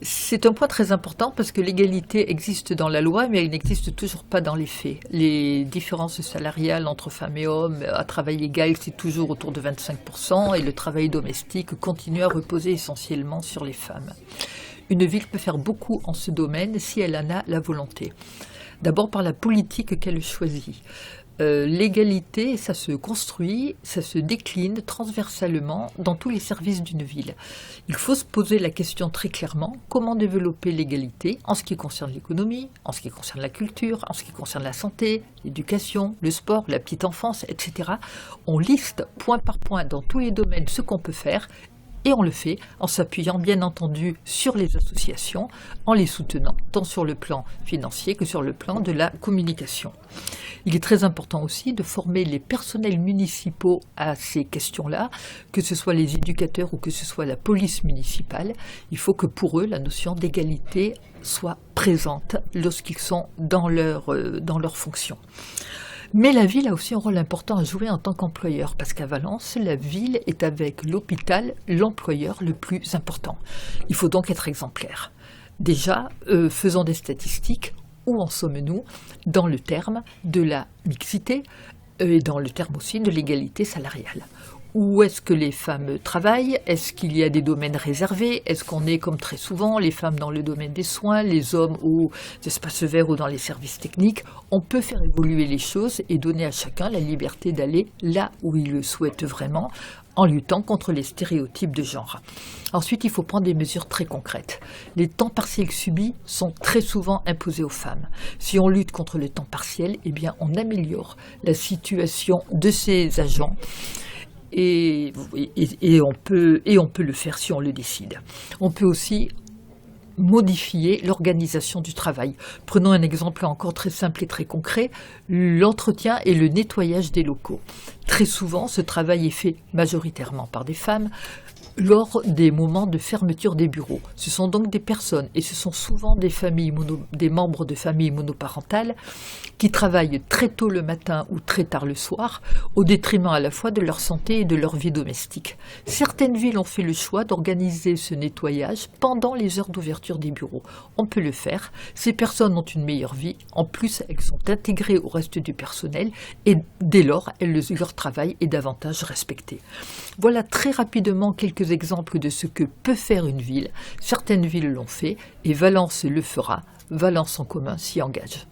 C'est un point très important parce que l'égalité existe dans la loi, mais elle n'existe toujours pas dans les faits. Les différences salariales entre femmes et hommes à travail égal, c'est toujours autour de 25%, et le travail domestique continue à reposer essentiellement sur les femmes. Une ville peut faire beaucoup en ce domaine si elle en a la volonté. D'abord par la politique qu'elle choisit. L'égalité, ça se construit, ça se décline transversalement dans tous les services d'une ville. Il faut se poser la question très clairement, comment développer l'égalité en ce qui concerne l'économie, en ce qui concerne la culture, en ce qui concerne la santé, l'éducation, le sport, la petite enfance, etc. On liste point par point dans tous les domaines ce qu'on peut faire. Et on le fait en s'appuyant bien entendu sur les associations, en les soutenant tant sur le plan financier que sur le plan de la communication. Il est très important aussi de former les personnels municipaux à ces questions-là, que ce soit les éducateurs ou que ce soit la police municipale. Il faut que pour eux, la notion d'égalité soit présente lorsqu'ils sont dans leur fonction. Mais la ville a aussi un rôle important à jouer en tant qu'employeur, parce qu'à Valence, la ville est avec l'hôpital l'employeur le plus important. Il faut donc être exemplaire. Déjà, faisons des statistiques. Où en sommes-nous dans le terme de la mixité et dans le terme aussi de l'égalité salariale? Où est-ce que les femmes travaillent? Est-ce qu'il y a des domaines réservés? Est-ce qu'on est, comme très souvent, les femmes dans le domaine des soins, les hommes aux espaces verts ou dans les services techniques? On peut faire évoluer les choses et donner à chacun la liberté d'aller là où il le souhaite vraiment, en luttant contre les stéréotypes de genre. Ensuite, il faut prendre des mesures très concrètes. Les temps partiels subis sont très souvent imposés aux femmes. Si on lutte contre le temps partiel, eh bien, on améliore la situation de ces agents. Et on peut le faire si on le décide. On peut aussi modifier l'organisation du travail. Prenons un exemple encore très simple et très concret, l'entretien et le nettoyage des locaux. Très souvent, ce travail est fait majoritairement par des femmes lors des moments de fermeture des bureaux. Ce sont donc des personnes, et ce sont souvent des membres de familles monoparentales qui travaillent très tôt le matin ou très tard le soir, au détriment à la fois de leur santé et de leur vie domestique. Certaines villes ont fait le choix d'organiser ce nettoyage pendant les heures d'ouverture des bureaux. On peut le faire. Ces personnes ont une meilleure vie. En plus, elles sont intégrées au reste du personnel et dès lors, leur travail est davantage respecté. Voilà très rapidement quelques exemples de ce que peut faire une ville. Certaines villes l'ont fait et Valence le fera. Valence en commun s'y engage.